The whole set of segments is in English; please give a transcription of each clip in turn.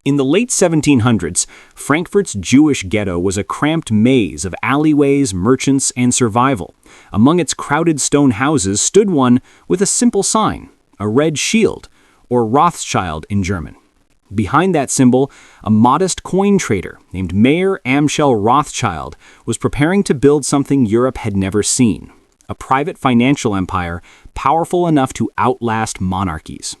In the late 1700s, Frankfurt's Jewish ghetto was a cramped maze of alleyways, merchants, and survival. Among its crowded stone houses stood one with a simple sign, a red shield, or Rothschild in German. Behind that symbol, a modest coin trader named Mayer Amschel Rothschild was preparing to build something Europe had never seen, a private financial empire powerful enough to outlast monarchies.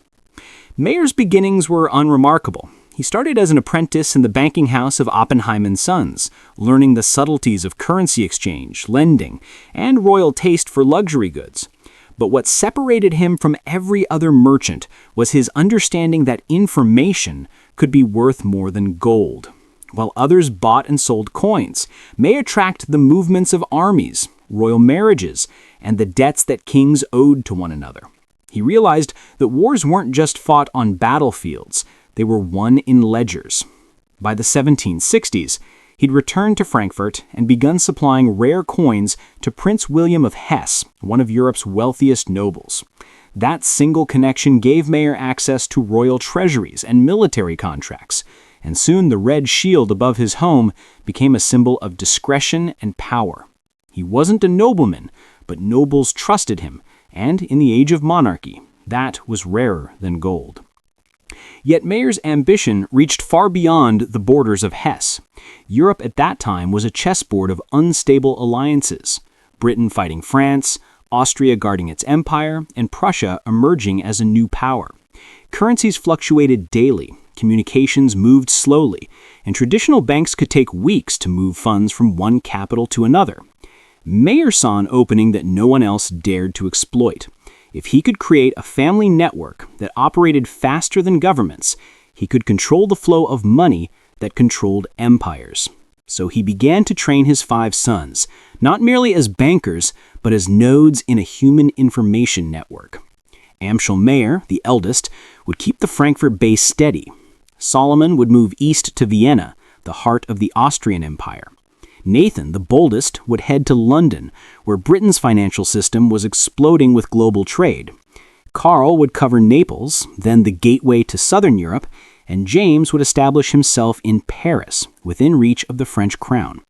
Mayer's beginnings were unremarkable. He started as an apprentice in the banking house of Oppenheim & Sons, learning the subtleties of currency exchange, lending, and royal taste for luxury goods. But what separated him from every other merchant was his understanding that information could be worth more than gold. While others bought and sold coins, Mayer tracked the movements of armies, royal marriages, and the debts that kings owed to one another. He realized that wars weren't just fought on battlefields, they were won in ledgers. By the 1760s, he'd returned to Frankfurt and begun supplying rare coins to Prince William of Hesse, one of Europe's wealthiest nobles. That single connection gave Mayer access to royal treasuries and military contracts, and soon the red shield above his home became a symbol of discretion and power. He wasn't a nobleman, but nobles trusted him, and in the age of monarchy, that was rarer than gold. Yet Mayer's ambition reached far beyond the borders of Hesse. Europe at that time was a chessboard of unstable alliances, Britain fighting France, Austria guarding its empire, and Prussia emerging as a new power. Currencies fluctuated daily, communications moved slowly, and traditional banks could take weeks to move funds from one capital to another. Mayer saw an opening that no one else dared to exploit. If he could create a family network that operated faster than governments, he could control the flow of money that controlled empires. So he began to train his 5 sons, not merely as bankers, but as nodes in a human information network. Amschel Mayer, the eldest, would keep the Frankfurt base steady. Solomon would move east to Vienna, the heart of the Austrian Empire. Nathan, the boldest, would head to London, where Britain's financial system was exploding with global trade. Karl would cover Naples, then the gateway to southern Europe, and James would establish himself in Paris, within reach of the French crown.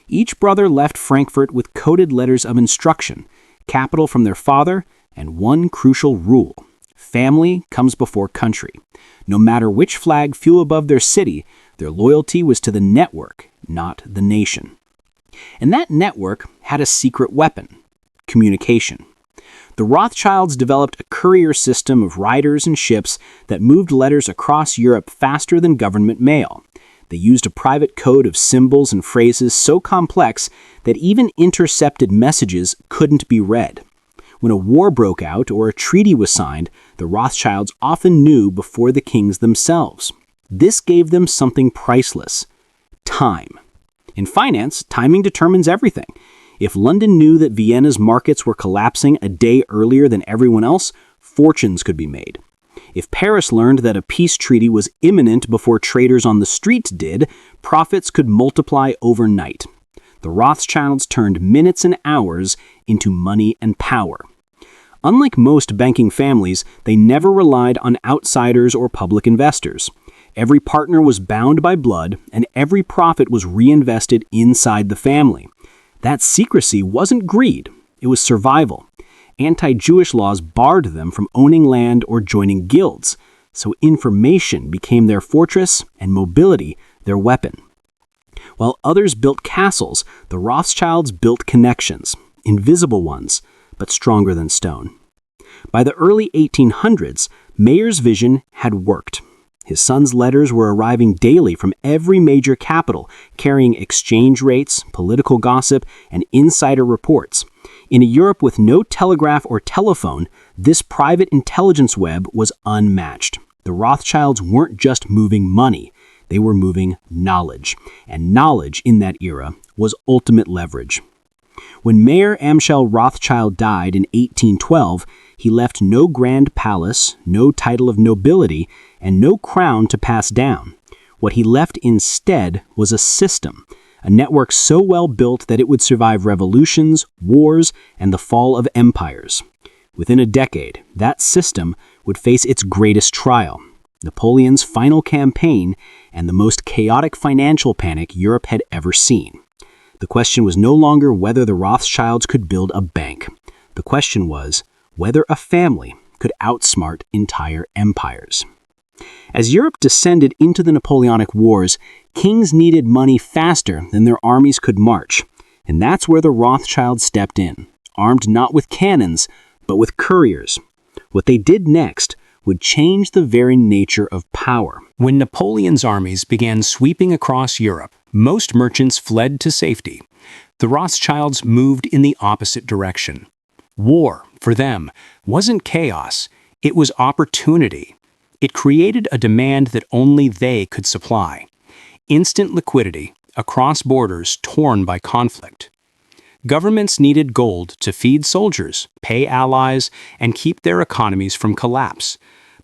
Each brother left Frankfurt with coded letters of instruction, capital from their father, and one crucial rule: family comes before country. No matter which flag flew above their city, their loyalty was to the network, not the nation. And that network had a secret weapon: communication. The Rothschilds developed a courier system of riders and ships that moved letters across Europe faster than government mail. They used a private code of symbols and phrases so complex that even intercepted messages couldn't be read. When a war broke out or a treaty was signed, the Rothschilds often knew before the kings themselves. This gave them something priceless: time. In finance, timing determines everything. If London knew that Vienna's markets were collapsing a day earlier than everyone else, fortunes could be made. If Paris learned that a peace treaty was imminent before traders on the streets did, profits could multiply overnight. The Rothschilds turned minutes and hours into money and power. Unlike most banking families, they never relied on outsiders or public investors. Every partner was bound by blood, and every profit was reinvested inside the family. That secrecy wasn't greed, it was survival. Anti-Jewish laws barred them from owning land or joining guilds, so information became their fortress and mobility their weapon. While others built castles, the Rothschilds built connections, invisible ones, but stronger than stone. By the early 1800s, Mayer's vision had worked. His sons' letters were arriving daily from every major capital, carrying exchange rates, political gossip, and insider reports. In a Europe with no telegraph or telephone, this private intelligence web was unmatched. The Rothschilds weren't just moving money, they were moving knowledge. And knowledge in that era was ultimate leverage. When Mayer Amschel Rothschild died in 1812, he left no grand palace, no title of nobility, and no crown to pass down. What he left instead was a system, a network so well built that it would survive revolutions, wars, and the fall of empires. Within a decade, that system would face its greatest trial: Napoleon's final campaign, and the most chaotic financial panic Europe had ever seen. The question was no longer whether the Rothschilds could build a bank. The question was whether a family could outsmart entire empires. As Europe descended into the Napoleonic Wars, kings needed money faster than their armies could march. And that's where the Rothschilds stepped in, armed not with cannons, but with couriers. What they did next would change the very nature of power. When Napoleon's armies began sweeping across Europe, most merchants fled to safety. The Rothschilds moved in the opposite direction. War, for them, wasn't chaos, it was opportunity. It created a demand that only they could supply. Instant liquidity across borders torn by conflict. Governments needed gold to feed soldiers, pay allies, and keep their economies from collapse.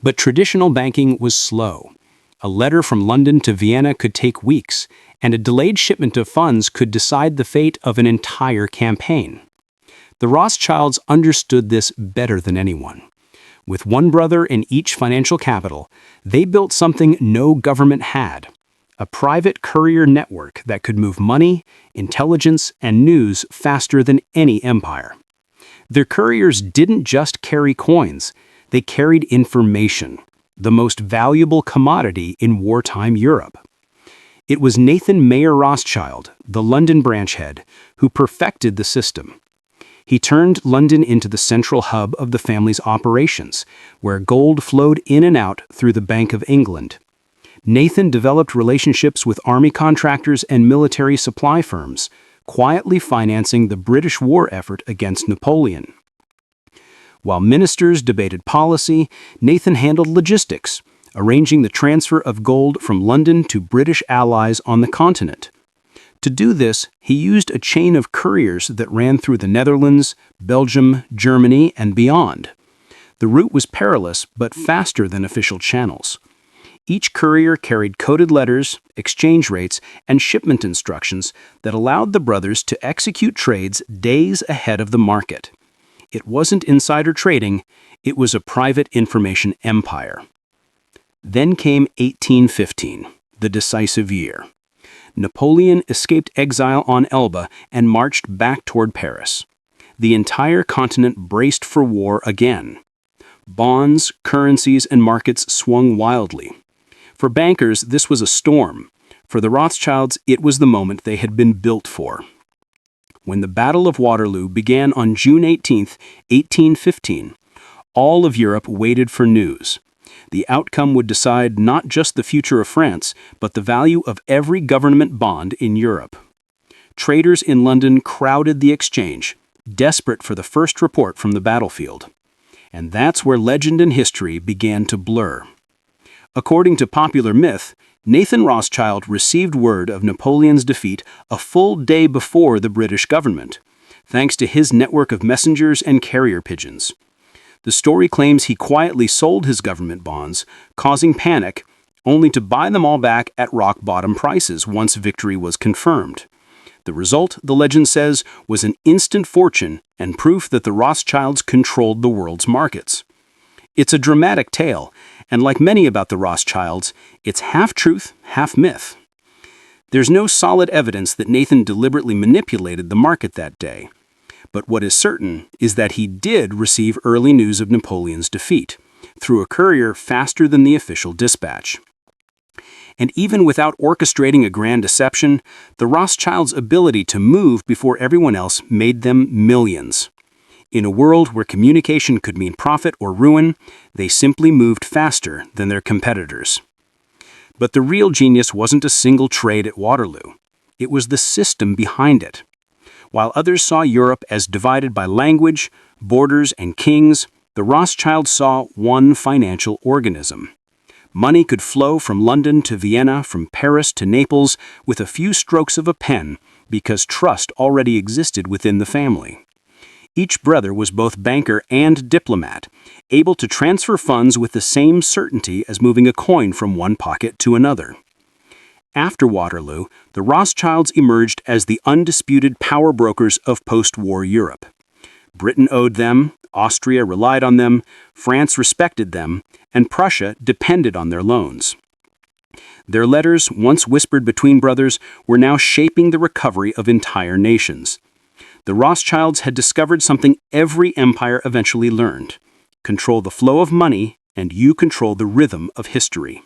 But traditional banking was slow. A letter from London to Vienna could take weeks, and a delayed shipment of funds could decide the fate of an entire campaign. The Rothschilds understood this better than anyone. With one brother in each financial capital, they built something no government had: a private courier network that could move money, intelligence, and news faster than any empire. Their couriers didn't just carry coins, they carried information, the most valuable commodity in wartime Europe. It was Nathan Mayer Rothschild, the London branch head, who perfected the system. He turned London into the central hub of the family's operations, where gold flowed in and out through the Bank of England. Nathan developed relationships with army contractors and military supply firms, quietly financing the British war effort against Napoleon. While ministers debated policy, Nathan handled logistics, arranging the transfer of gold from London to British allies on the continent. To do this, he used a chain of couriers that ran through the Netherlands, Belgium, Germany, and beyond. The route was perilous, but faster than official channels. Each courier carried coded letters, exchange rates, and shipment instructions that allowed the brothers to execute trades days ahead of the market. It wasn't insider trading, it was a private information empire. Then came 1815, the decisive year. Napoleon escaped exile on Elba and marched back toward Paris. The entire continent braced for war again. Bonds, currencies, and markets swung wildly. For bankers, this was a storm. For the Rothschilds, it was the moment they had been built for. When the Battle of Waterloo began on June 18, 1815, all of Europe waited for news. The outcome would decide not just the future of France, but the value of every government bond in Europe. Traders in London crowded the exchange, desperate for the first report from the battlefield. And that's where legend and history began to blur. According to popular myth, Nathan Rothschild received word of Napoleon's defeat a full day before the British government, thanks to his network of messengers and carrier pigeons. The story claims he quietly sold his government bonds, causing panic, only to buy them all back at rock-bottom prices once victory was confirmed. The result, the legend says, was an instant fortune and proof that the Rothschilds controlled the world's markets. It's a dramatic tale, and like many about the Rothschilds, it's half truth, half myth. There's no solid evidence that Nathan deliberately manipulated the market that day. But what is certain is that he did receive early news of Napoleon's defeat, through a courier faster than the official dispatch. And even without orchestrating a grand deception, the Rothschilds' ability to move before everyone else made them millions. In a world where communication could mean profit or ruin, they simply moved faster than their competitors. But the real genius wasn't a single trade at Waterloo. It was the system behind it. While others saw Europe as divided by language, borders, and kings, the Rothschilds saw one financial organism. Money could flow from London to Vienna, from Paris to Naples, with a few strokes of a pen, because trust already existed within the family. Each brother was both banker and diplomat, able to transfer funds with the same certainty as moving a coin from one pocket to another. After Waterloo, the Rothschilds emerged as the undisputed power brokers of post-war Europe. Britain owed them, Austria relied on them, France respected them, and Prussia depended on their loans. Their letters, once whispered between brothers, were now shaping the recovery of entire nations. The Rothschilds had discovered something every empire eventually learned: control the flow of money, and you control the rhythm of history.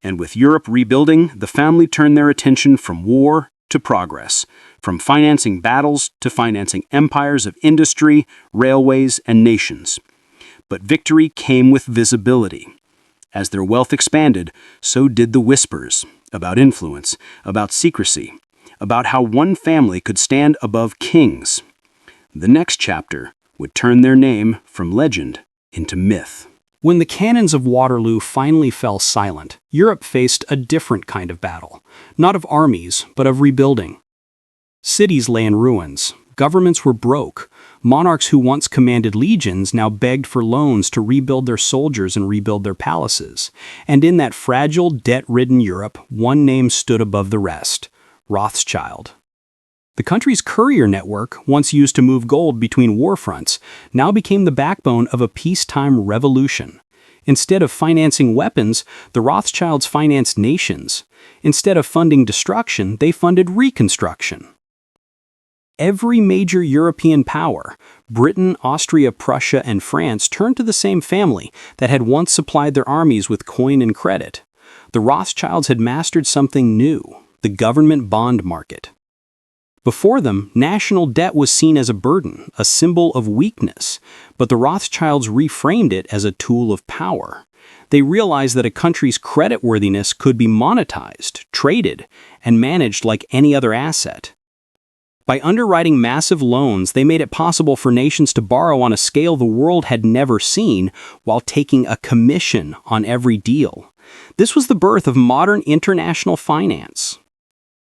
And with Europe rebuilding, the family turned their attention from war to progress, from financing battles to financing empires of industry, railways, and nations. But victory came with visibility. As their wealth expanded, so did the whispers about influence, about secrecy, about how one family could stand above kings. The next chapter would turn their name from legend into myth. When the cannons of Waterloo finally fell silent, Europe faced a different kind of battle, not of armies, but of rebuilding. Cities lay in ruins, governments were broke, monarchs who once commanded legions now begged for loans to rebuild their soldiers and rebuild their palaces. And in that fragile, debt-ridden Europe, one name stood above the rest: Rothschild. The country's courier network, once used to move gold between war fronts, now became the backbone of a peacetime revolution. Instead of financing weapons, the Rothschilds financed nations. Instead of funding destruction, they funded reconstruction. Every major European power, Britain, Austria, Prussia, and France, turned to the same family that had once supplied their armies with coin and credit. The Rothschilds had mastered something new: the government bond market. Before them, national debt was seen as a burden, a symbol of weakness, but the Rothschilds reframed it as a tool of power. They realized that a country's creditworthiness could be monetized, traded, and managed like any other asset. By underwriting massive loans, they made it possible for nations to borrow on a scale the world had never seen, while taking a commission on every deal. This was the birth of modern international finance.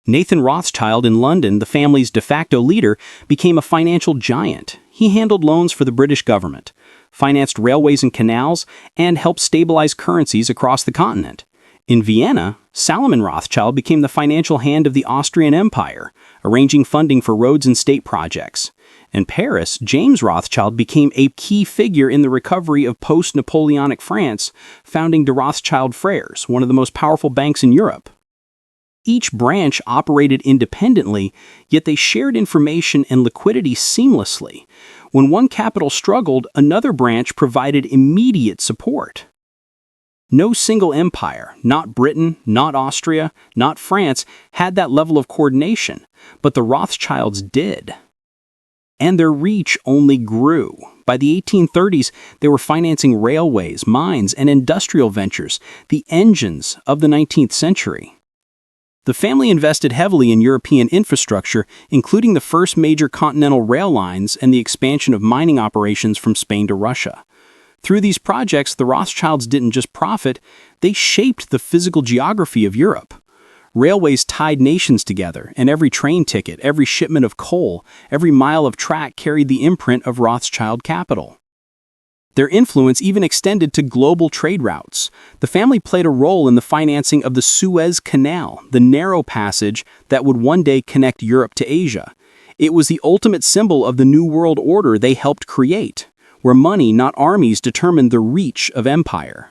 Nathan Rothschild in London, the family's de facto leader, became a financial giant. He handled loans for the British government, financed railways and canals, and helped stabilize currencies across the continent. In Vienna, Salomon Rothschild became the financial hand of the Austrian Empire, arranging funding for roads and state projects. In Paris, James Rothschild became a key figure in the recovery of post-Napoleonic France, founding de Rothschild Frères, one of the most powerful banks in Europe. Each branch operated independently, yet they shared information and liquidity seamlessly. When one capital struggled, another branch provided immediate support. No single empire, not Britain, not Austria, not France, had that level of coordination, but the Rothschilds did. And their reach only grew. By the 1830s, they were financing railways, mines, and industrial ventures, the engines of the 19th century. The family invested heavily in European infrastructure, including the first major continental rail lines and the expansion of mining operations from Spain to Russia. Through these projects, the Rothschilds didn't just profit, they shaped the physical geography of Europe. Railways tied nations together, and every train ticket, every shipment of coal, every mile of track carried the imprint of Rothschild capital. Their influence even extended to global trade routes. The family played a role in the financing of the Suez Canal, the narrow passage that would one day connect Europe to Asia. It was the ultimate symbol of the New World Order they helped create, where money, not armies, determined the reach of empire.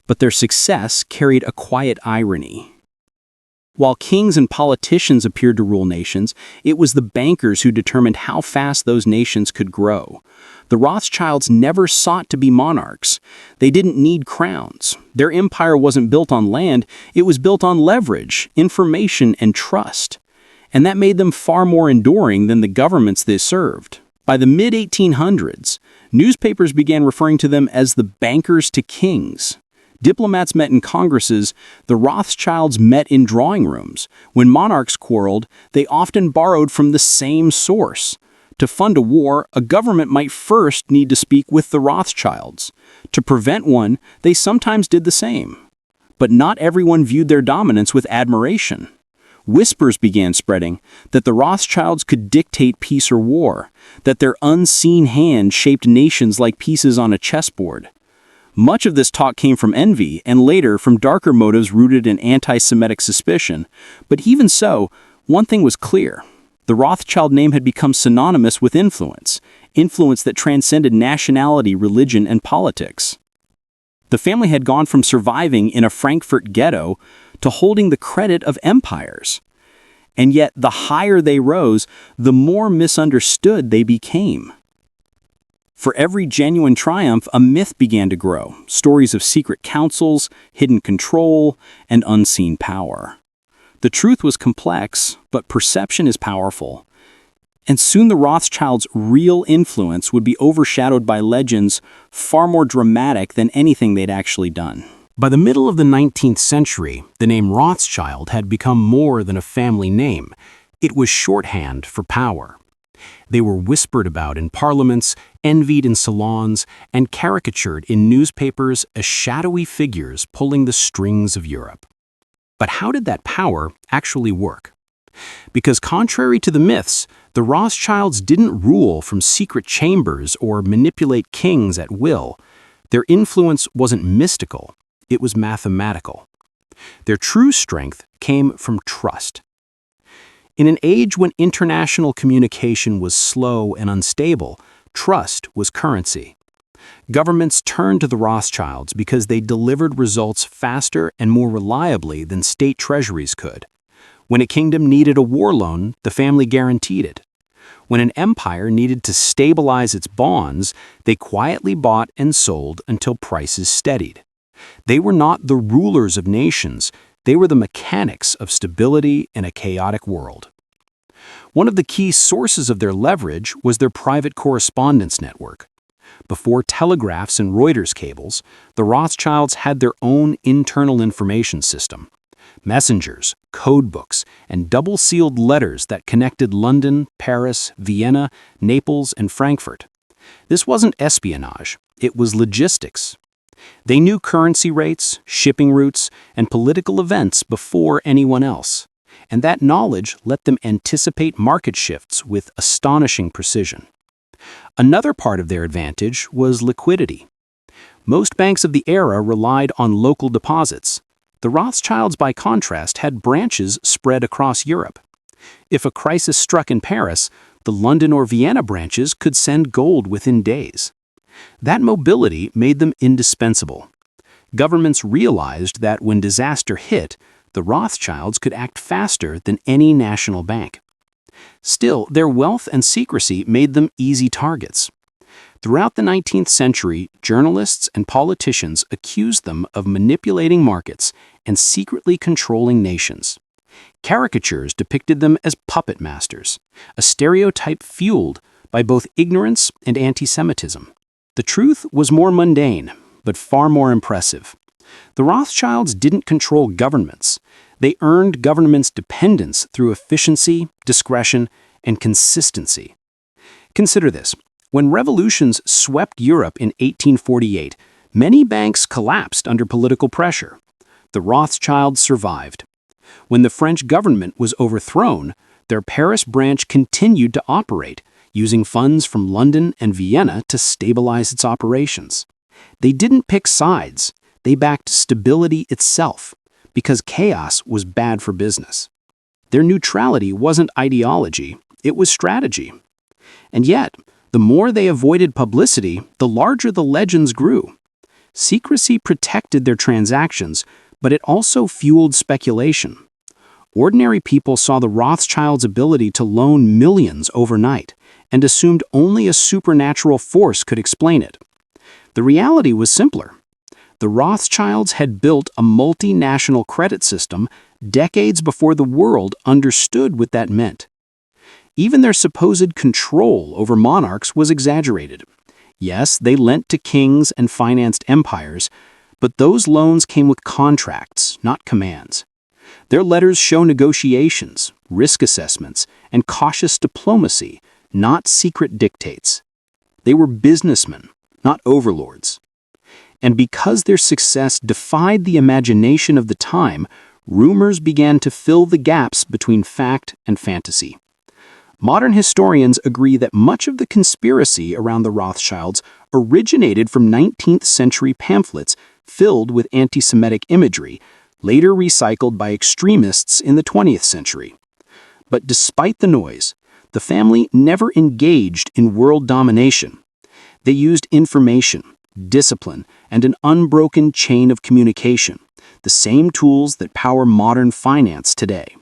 But their success carried a quiet irony. While kings and politicians appeared to rule nations, it was the bankers who determined how fast those nations could grow. The Rothschilds never sought to be monarchs. They didn't need crowns. Their empire wasn't built on land, it was built on leverage, information, and trust. And that made them far more enduring than the governments they served. By the mid-1800s, newspapers began referring to them as the bankers to kings. Diplomats met in congresses, the Rothschilds met in drawing rooms. When monarchs quarreled, they often borrowed from the same source. To fund a war, a government might first need to speak with the Rothschilds. To prevent one, they sometimes did the same. But not everyone viewed their dominance with admiration. Whispers began spreading that the Rothschilds could dictate peace or war, that their unseen hand shaped nations like pieces on a chessboard. Much of this talk came from envy and later from darker motives rooted in anti-Semitic suspicion. But even so, one thing was clear. The Rothschild name had become synonymous with influence that transcended nationality, religion, and politics. The family had gone from surviving in a Frankfurt ghetto to holding the credit of empires. And yet, the higher they rose, the more misunderstood they became. For every genuine triumph, a myth began to grow, stories of secret councils, hidden control, and unseen power. The truth was complex, but perception is powerful. And soon the Rothschilds' real influence would be overshadowed by legends far more dramatic than anything they'd actually done. By the middle of the 19th century, the name Rothschild had become more than a family name. It was shorthand for power. They were whispered about in parliaments, envied in salons, and caricatured in newspapers as shadowy figures pulling the strings of Europe. But how did that power actually work? Because contrary to the myths, the Rothschilds didn't rule from secret chambers or manipulate kings at will. Their influence wasn't mystical, it was mathematical. Their true strength came from trust. In an age when international communication was slow and unstable, trust was currency. Governments turned to the Rothschilds because they delivered results faster and more reliably than state treasuries could. When a kingdom needed a war loan, the family guaranteed it. When an empire needed to stabilize its bonds, they quietly bought and sold until prices steadied. They were not the rulers of nations, they were the mechanics of stability in a chaotic world. One of the key sources of their leverage was their private correspondence network. Before telegraphs and Reuters cables, the Rothschilds had their own internal information system. Messengers, code books, and double-sealed letters that connected London, Paris, Vienna, Naples, and Frankfurt. This wasn't espionage, it was logistics. They knew currency rates, shipping routes, and political events before anyone else, and that knowledge let them anticipate market shifts with astonishing precision. Another part of their advantage was liquidity. Most banks of the era relied on local deposits. The Rothschilds, by contrast, had branches spread across Europe. If a crisis struck in Paris, the London or Vienna branches could send gold within days. That mobility made them indispensable. Governments realized that when disaster hit, the Rothschilds could act faster than any national bank. Still, their wealth and secrecy made them easy targets. Throughout the 19th century, journalists and politicians accused them of manipulating markets and secretly controlling nations. Caricatures depicted them as puppet masters, a stereotype fueled by both ignorance and anti-Semitism. The truth was more mundane, but far more impressive. The Rothschilds didn't control governments. They earned governments' dependence through efficiency, discretion, and consistency. Consider this. When revolutions swept Europe in 1848, many banks collapsed under political pressure. The Rothschilds survived. When the French government was overthrown, their Paris branch continued to operate, using funds from London and Vienna to stabilize its operations. They didn't pick sides. They backed stability itself, because chaos was bad for business. Their neutrality wasn't ideology, it was strategy. And yet, the more they avoided publicity, the larger the legends grew. Secrecy protected their transactions, but it also fueled speculation. Ordinary people saw the Rothschilds' ability to loan millions overnight and assumed only a supernatural force could explain it. The reality was simpler. The Rothschilds had built a multinational credit system decades before the world understood what that meant. Even their supposed control over monarchs was exaggerated. Yes, they lent to kings and financed empires, but those loans came with contracts, not commands. Their letters show negotiations, risk assessments, and cautious diplomacy, not secret dictates. They were businessmen, not overlords. And because their success defied the imagination of the time, rumors began to fill the gaps between fact and fantasy. Modern historians agree that much of the conspiracy around the Rothschilds originated from 19th century pamphlets filled with anti-Semitic imagery, later recycled by extremists in the 20th century. But despite the noise, The family never engaged in world domination. They used information, discipline, and an unbroken chain of communication, the same tools that power modern finance today.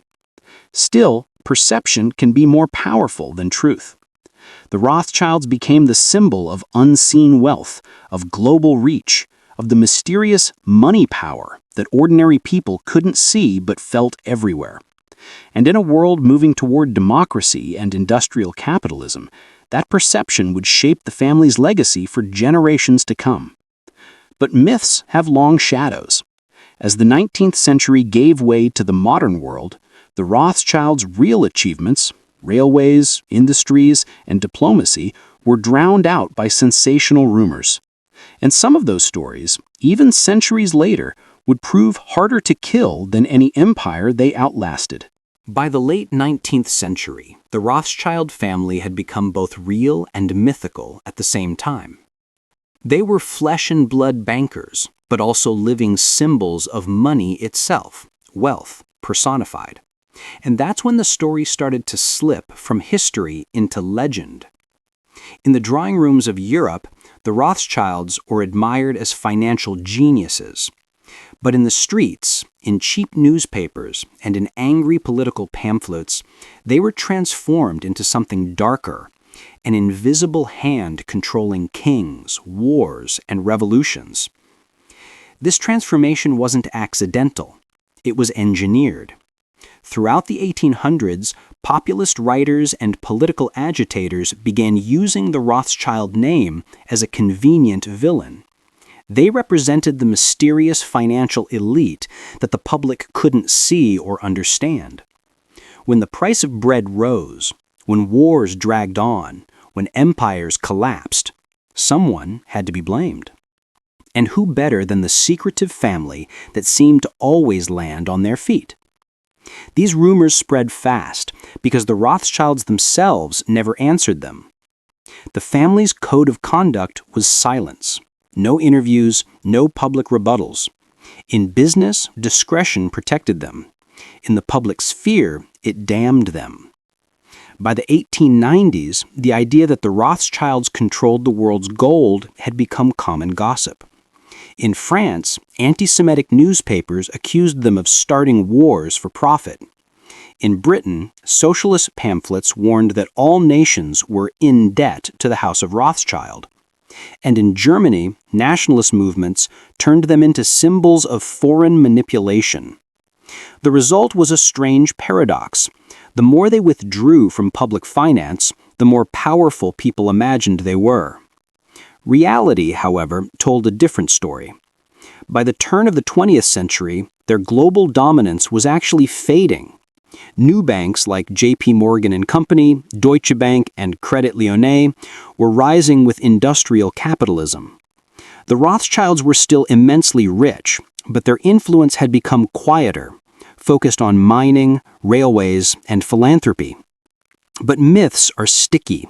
Still, perception can be more powerful than truth. The Rothschilds became the symbol of unseen wealth, of global reach, of the mysterious money power that ordinary people couldn't see but felt everywhere. And in a world moving toward democracy and industrial capitalism, that perception would shape the family's legacy for generations to come. But myths have long shadows. As the 19th century gave way to the modern world, the Rothschilds' real achievements, railways, industries, and diplomacy, were drowned out by sensational rumors. And some of those stories, even centuries later, would prove harder to kill than any empire they outlasted. By the late 19th century, the Rothschild family had become both real and mythical at the same time. They were flesh and blood bankers, but also living symbols of money itself, wealth personified. And that's when the story started to slip from history into legend. In the drawing rooms of Europe, the Rothschilds were admired as financial geniuses. But in the streets, in cheap newspapers, and in angry political pamphlets, they were transformed into something darker, an invisible hand controlling kings, wars, and revolutions. This transformation wasn't accidental. It was engineered. Throughout the 1800s, populist writers and political agitators began using the Rothschild name as a convenient villain. They represented the mysterious financial elite that the public couldn't see or understand. When the price of bread rose, when wars dragged on, when empires collapsed, someone had to be blamed. And who better than the secretive family that seemed to always land on their feet? These rumors spread fast because the Rothschilds themselves never answered them. The family's code of conduct was silence. No interviews, no public rebuttals. In business, discretion protected them. In the public sphere, it damned them. By the 1890s, the idea that the Rothschilds controlled the world's gold had become common gossip. In France, anti-Semitic newspapers accused them of starting wars for profit. In Britain, socialist pamphlets warned that all nations were in debt to the House of Rothschild. And in Germany, nationalist movements turned them into symbols of foreign manipulation. The result was a strange paradox. The more they withdrew from public finance, the more powerful people imagined they were. Reality, however, told a different story. By the turn of the 20th century, their global dominance was actually fading. New banks like J.P. Morgan and Company, Deutsche Bank, and Credit Lyonnais were rising with industrial capitalism. The Rothschilds were still immensely rich, but their influence had become quieter, focused on mining, railways, and philanthropy. But myths are sticky.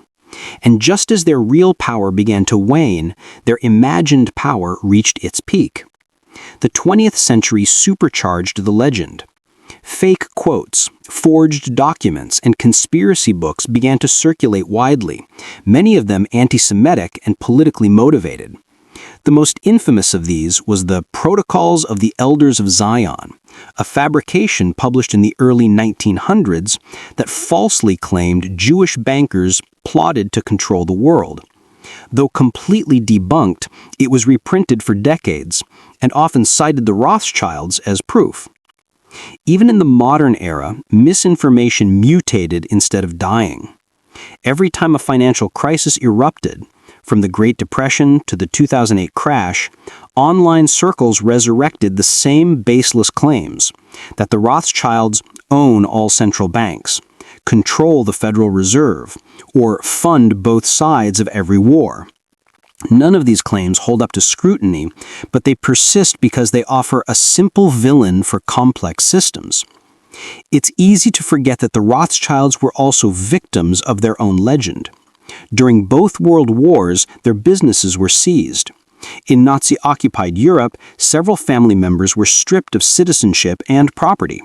And just as their real power began to wane, their imagined power reached its peak. The 20th century supercharged the legend. Fake quotes, forged documents, and conspiracy books began to circulate widely, many of them anti-Semitic and politically motivated. The most infamous of these was the Protocols of the Elders of Zion, a fabrication published in the early 1900s that falsely claimed Jewish bankers plotted to control the world. Though completely debunked, it was reprinted for decades and often cited the Rothschilds as proof. Even in the modern era, misinformation mutated instead of dying. Every time a financial crisis erupted, from the Great Depression to the 2008 crash, online circles resurrected the same baseless claims that the Rothschilds own all central banks, control the Federal Reserve, or fund both sides of every war. None of these claims hold up to scrutiny, but they persist because they offer a simple villain for complex systems. It's easy to forget that the Rothschilds were also victims of their own legend. During both world wars, their businesses were seized. In Nazi-occupied Europe, several family members were stripped of citizenship and property.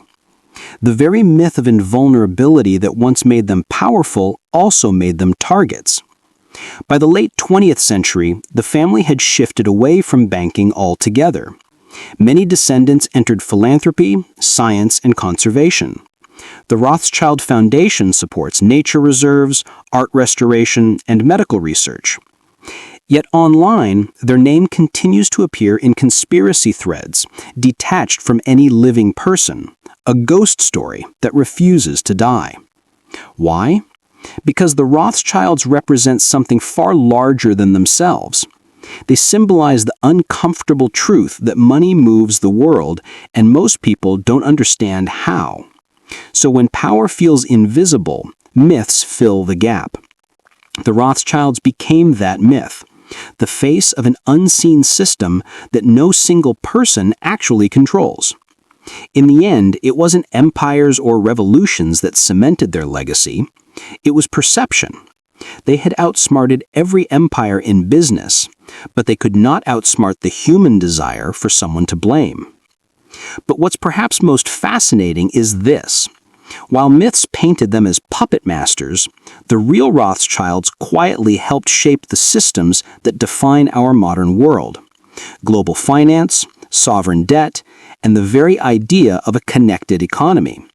The very myth of invulnerability that once made them powerful also made them targets. By the late 20th century, the family had shifted away from banking altogether. Many descendants entered philanthropy, science, and conservation. The Rothschild Foundation supports nature reserves, art restoration, and medical research. Yet online, their name continues to appear in conspiracy threads, detached from any living person, a ghost story that refuses to die. Why? Because the Rothschilds represent something far larger than themselves. They symbolize the uncomfortable truth that money moves the world, and most people don't understand how. So when power feels invisible, myths fill the gap. The Rothschilds became that myth, the face of an unseen system that no single person actually controls. In the end, it wasn't empires or revolutions that cemented their legacy. It was perception. They had outsmarted every empire in business, but they could not outsmart the human desire for someone to blame. But what's perhaps most fascinating is this. While myths painted them as puppet masters, the real Rothschilds quietly helped shape the systems that define our modern world. Global finance, sovereign debt, and the very idea of a connected economy.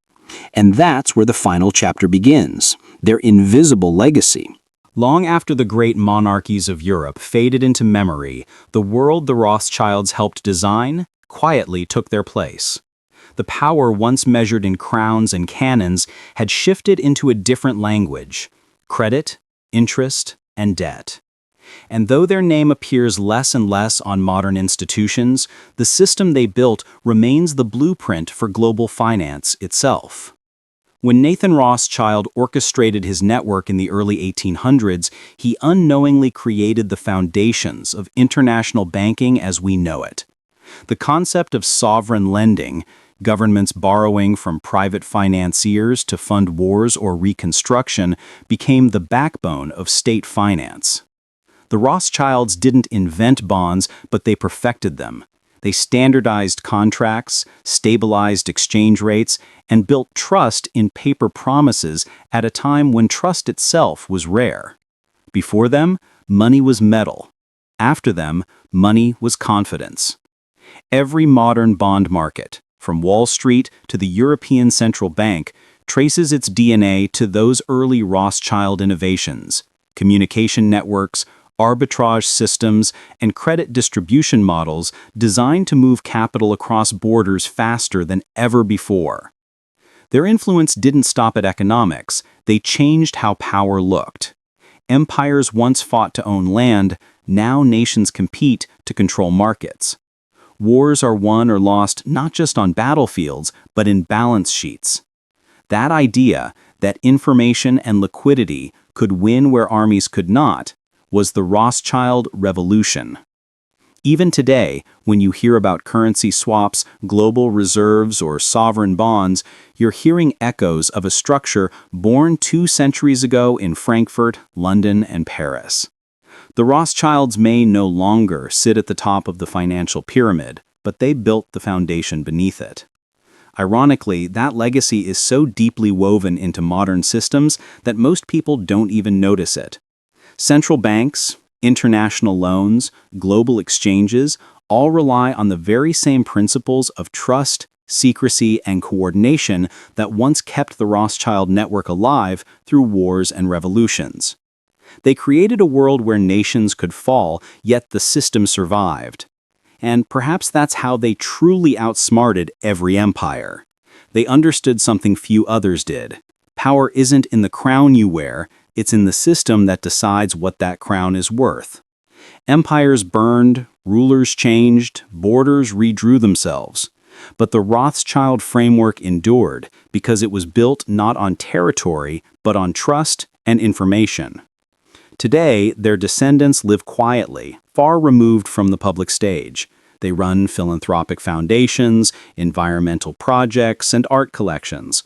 And that's where the final chapter begins, their invisible legacy. Long after the great monarchies of Europe faded into memory, the world the Rothschilds helped design quietly took their place. The power once measured in crowns and cannons had shifted into a different language: credit, interest, and debt. And though their name appears less and less on modern institutions, the system they built remains the blueprint for global finance itself. When Nathan Rothschild orchestrated his network in the early 1800s, he unknowingly created the foundations of international banking as we know it. The concept of sovereign lending, governments borrowing from private financiers to fund wars or reconstruction, became the backbone of state finance. The Rothschilds didn't invent bonds, but they perfected them. They standardized contracts, stabilized exchange rates, and built trust in paper promises at a time when trust itself was rare. Before them, money was metal. After them, money was confidence. Every modern bond market, from Wall Street to the European Central Bank, traces its DNA to those early Rothschild innovations: communication networks, arbitrage systems, and credit distribution models designed to move capital across borders faster than ever before. Their influence didn't stop at economics, they changed how power looked. Empires once fought to own land, now nations compete to control markets. Wars are won or lost not just on battlefields, but in balance sheets. That idea, that information and liquidity could win where armies could not, was the Rothschild Revolution. Even today, when you hear about currency swaps, global reserves, or sovereign bonds, you're hearing echoes of a structure born 2 centuries ago in Frankfurt, London, and Paris. The Rothschilds may no longer sit at the top of the financial pyramid, but they built the foundation beneath it. Ironically, that legacy is so deeply woven into modern systems that most people don't even notice it. Central banks, international loans, global exchanges all rely on the very same principles of trust, secrecy, and coordination that once kept the Rothschild network alive through wars and revolutions. They created a world where nations could fall, yet the system survived. And perhaps that's how they truly outsmarted every empire. They understood something few others did. Power isn't in the crown you wear, it's in the system that decides what that crown is worth. Empires burned, rulers changed, borders redrew themselves. But the Rothschild framework endured because it was built not on territory, but on trust and information. Today, their descendants live quietly, far removed from the public stage. They run philanthropic foundations, environmental projects, and art collections.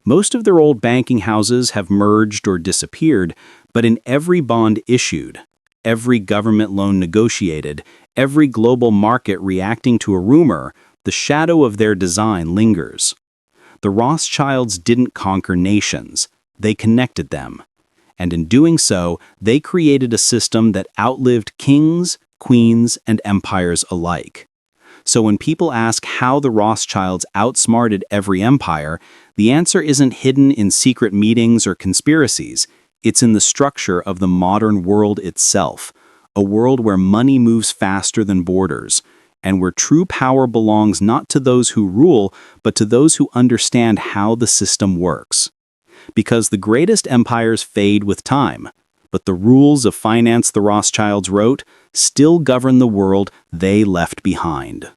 Most of their old banking houses have merged or disappeared, but in every bond issued, every government loan negotiated, every global market reacting to a rumor, the shadow of their design lingers. The Rothschilds didn't conquer nations, they connected them. And in doing so, they created a system that outlived kings, queens, and empires alike. So when people ask how the Rothschilds outsmarted every empire, the answer isn't hidden in secret meetings or conspiracies. It's in the structure of the modern world itself, a world where money moves faster than borders, and where true power belongs not to those who rule, but to those who understand how the system works. Because the greatest empires fade with time, but the rules of finance the Rothschilds wrote still govern the world they left behind.